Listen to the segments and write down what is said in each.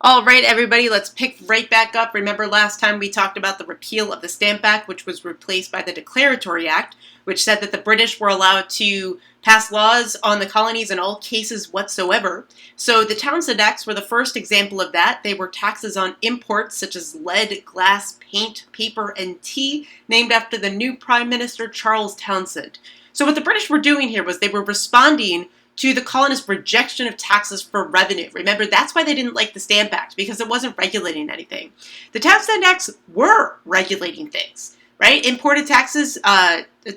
All right, everybody, let's pick right back up. Remember last time we talked about the repeal of the Stamp Act, which was replaced by the Declaratory Act, which said that the British were allowed to pass laws on the colonies in all cases whatsoever. So the Townsend Acts were the first example of that. They were taxes on imports such as lead, glass, paint, paper, and tea, named after the new Prime Minister Charles Townsend. So what the British were doing here was they were responding to the colonists' rejection of taxes for revenue. Remember, that's why they didn't like the Stamp Act, because it wasn't regulating anything. The Townsend Acts were regulating things, right? Imported taxes,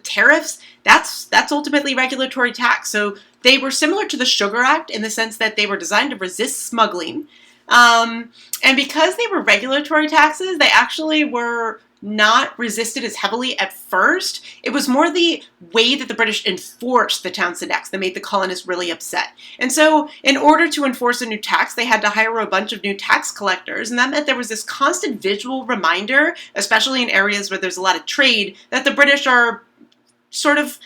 tariffs, that's ultimately regulatory tax. So they were similar to the Sugar Act in the sense that they were designed to resist smuggling. And because they were regulatory taxes, they actually were not resisted as heavily at first. It was more the way that the British enforced the Townsend Acts that made the colonists really upset. And so in order to enforce a new tax, they had to hire a bunch of new tax collectors, and that meant there was this constant visual reminder, especially in areas where there's a lot of trade, that the British are sort of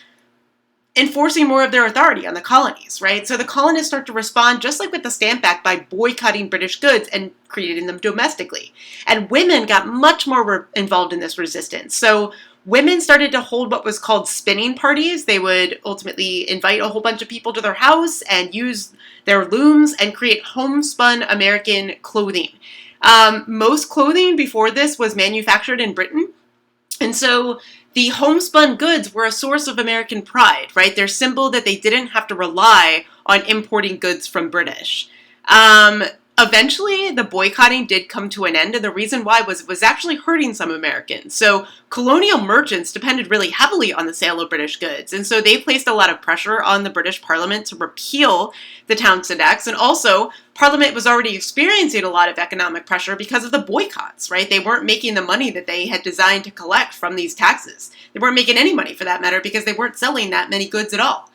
enforcing more of their authority on the colonies, right? So the colonists start to respond, just like with the Stamp Act, by boycotting British goods and creating them domestically. And women got much more involved in this resistance. So women started to hold what was called spinning parties. They would ultimately invite a whole bunch of people to their house and use their looms and create homespun American clothing. Most clothing before this was manufactured in Britain. And so the homespun goods were a source of American pride, right? Their symbol that they didn't have to rely on importing goods from British. Eventually, the boycotting did come to an end, and the reason why was it was actually hurting some Americans. So colonial merchants depended really heavily on the sale of British goods, and so they placed a lot of pressure on the British Parliament to repeal the Townsend Acts, and also Parliament was already experiencing a lot of economic pressure because of the boycotts, right? They weren't making the money that they had designed to collect from these taxes. They weren't making any money for that matter because they weren't selling that many goods at all.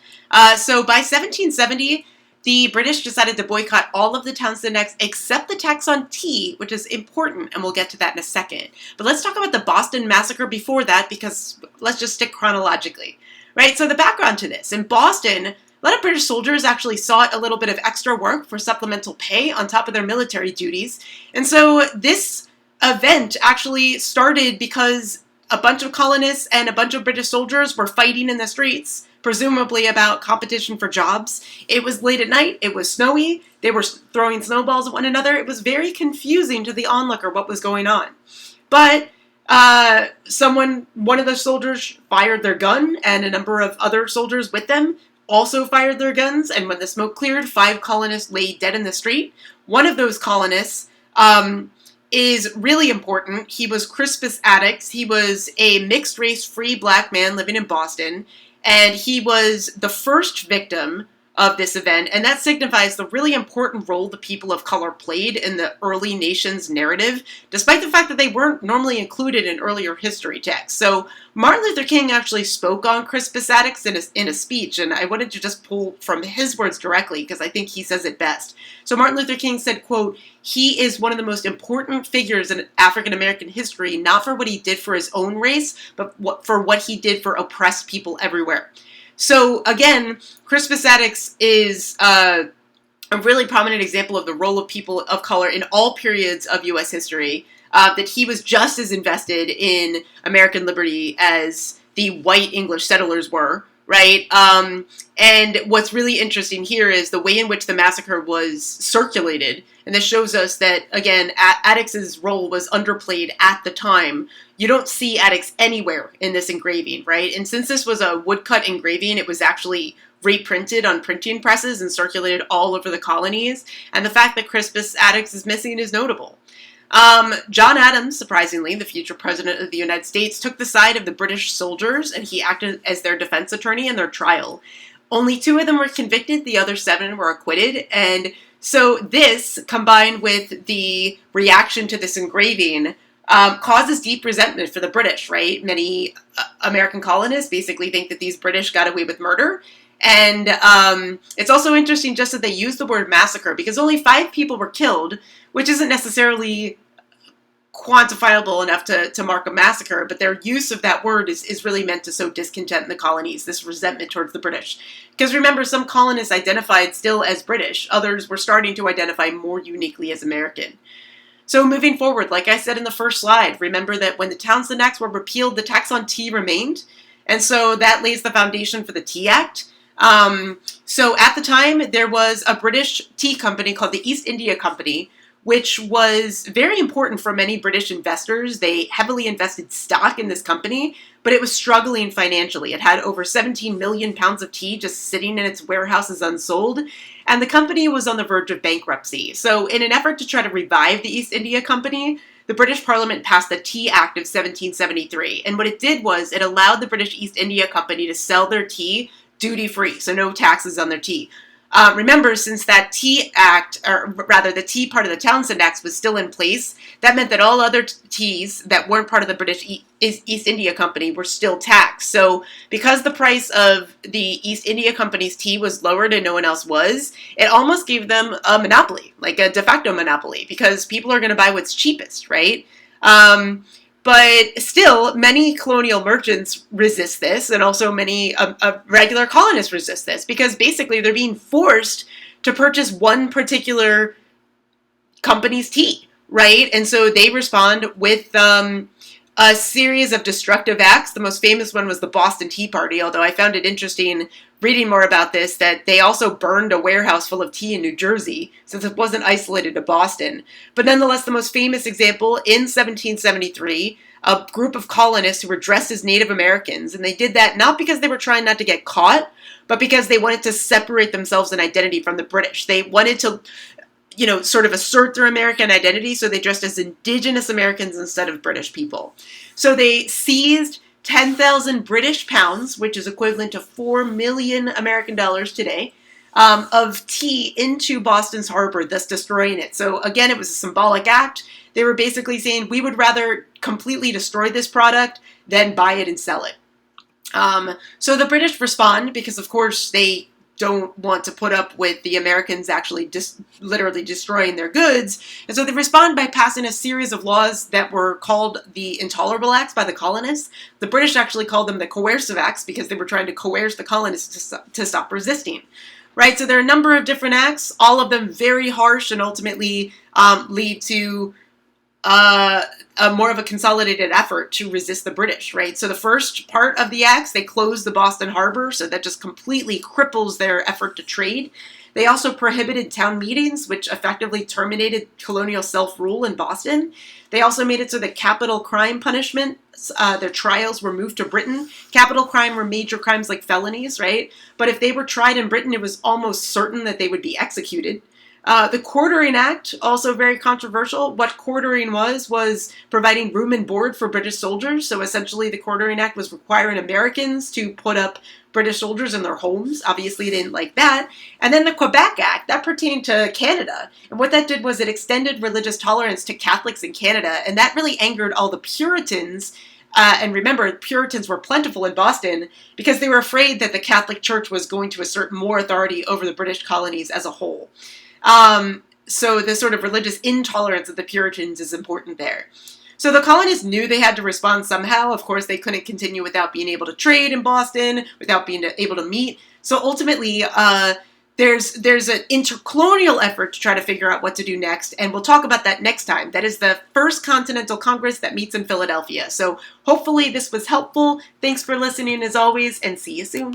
So by 1770, the British decided to boycott all of the Townsend Acts except the tax on tea, which is important, and we'll get to that in a second. But let's talk about the Boston Massacre before that, because let's just stick chronologically, right? So the background to this. In Boston, a lot of British soldiers actually sought a little bit of extra work for supplemental pay on top of their military duties. And so this event actually started because a bunch of colonists and a bunch of British soldiers were fighting in the streets, presumably about competition for jobs. It was late at night, it was snowy, they were throwing snowballs at one another. It was very confusing to the onlooker what was going on. But one of the soldiers fired their gun, and a number of other soldiers with them also fired their guns, and when the smoke cleared, 5 colonists lay dead in the street. One of those colonists is really important. He was Crispus Attucks. He was a mixed-race free black man living in Boston, and he was the first victim of this event, and that signifies the really important role the people of color played in the early nation's narrative, despite the fact that they weren't normally included in earlier history texts. So Martin Luther King actually spoke on Crispus Attucks in a speech, and I wanted to just pull from his words directly because I think he says it best. So Martin Luther King said, quote, "He is one of the most important figures in African American history, not for what he did for his own race, but for what he did for oppressed people everywhere." So again, Crispus Attucks is a really prominent example of the role of people of color in all periods of U.S. history, that he was just as invested in American liberty as the white English settlers were, right? And what's really interesting here is the way in which the massacre was circulated. And this shows us that, again, Attucks' role was underplayed at the time. You don't see Attucks anywhere in this engraving, right? And since this was a woodcut engraving, it was actually reprinted on printing presses and circulated all over the colonies. And the fact that Crispus Attucks is missing is notable. John Adams, surprisingly, the future president of the United States, took the side of the British soldiers, and he acted as their defense attorney in their trial. Only 2 of them were convicted, the other 7 were acquitted, and so this, combined with the reaction to this engraving, causes deep resentment for the British, right? Many American colonists basically think that these British got away with murder. And it's also interesting just that they use the word massacre because only 5 people were killed, which isn't necessarily quantifiable enough to mark a massacre, but their use of that word is really meant to sow discontent in the colonies, this resentment towards the British. Because remember, some colonists identified still as British, others were starting to identify more uniquely as American. So moving forward, like I said in the first slide, remember that when the Townsend Acts were repealed, the tax on tea remained, and so that lays the foundation for the Tea Act. So at the time, there was a British tea company called the East India Company, which was very important for many British investors. They heavily invested stock in this company, but it was struggling financially. It had over 17 million pounds of tea just sitting in its warehouses unsold, and the company was on the verge of bankruptcy. So in an effort to try to revive the East India Company, the British Parliament passed the Tea Act of 1773, and what it did was it allowed the British East India Company to sell their tea duty-free, so no taxes on their tea. Remember, since that Tea Act, or rather the tea part of the Townsend Acts was still in place, that meant that all other teas that weren't part of the British East India Company were still taxed. So because the price of the East India Company's tea was lowered and no one else was, it almost gave them a monopoly, like a de facto monopoly, because people are going to buy what's cheapest, right? But still, many colonial merchants resist this, and also many regular colonists resist this, because basically they're being forced to purchase one particular company's tea, right? And so they respond with a series of destructive acts. The most famous one was the Boston Tea Party, although I found it interesting reading more about this, that they also burned a warehouse full of tea in New Jersey, since it wasn't isolated to Boston. But nonetheless, the most famous example, in 1773, a group of colonists who were dressed as Native Americans, and they did that not because they were trying not to get caught, but because they wanted to separate themselves in identity from the British. They wanted to, sort of assert their American identity, so they dressed as indigenous Americans instead of British people. So they seized 10,000 British pounds, which is equivalent to 4 million American dollars today, of tea into Boston's harbor, thus destroying it. So again, it was a symbolic act. They were basically saying, we would rather completely destroy this product than buy it and sell it. So the British respond because, of course, they don't want to put up with the Americans actually literally destroying their goods. And so they respond by passing a series of laws that were called the Intolerable Acts by the colonists. The British actually called them the Coercive Acts because they were trying to coerce the colonists to stop resisting. Right? So there are a number of different acts, all of them very harsh, and ultimately lead to more of a consolidated effort to resist the British, right? So the first part of the acts, they closed the Boston harbor, so that just completely cripples their effort to trade. They also prohibited town meetings, which effectively terminated colonial self-rule in Boston. They also made it so that capital crime punishments, their trials were moved to Britain. Capital crime were major crimes like felonies, right? But if they were tried in Britain, it was almost certain that they would be executed. The Quartering Act, also very controversial. What quartering was providing room and board for British soldiers. So essentially the Quartering Act was requiring Americans to put up British soldiers in their homes. Obviously they didn't like that. And then the Quebec Act, that pertained to Canada. And what that did was it extended religious tolerance to Catholics in Canada. And that really angered all the Puritans. And remember, Puritans were plentiful in Boston because they were afraid that the Catholic Church was going to assert more authority over the British colonies as a whole. So the sort of religious intolerance of the Puritans is important there. So the colonists knew they had to respond somehow. Of course, they couldn't continue without being able to trade in Boston, without being able to meet. So ultimately, there's an intercolonial effort to try to figure out what to do next, and we'll talk about that next time. That is the First Continental Congress that meets in Philadelphia. So hopefully this was helpful. Thanks for listening as always, and see you soon.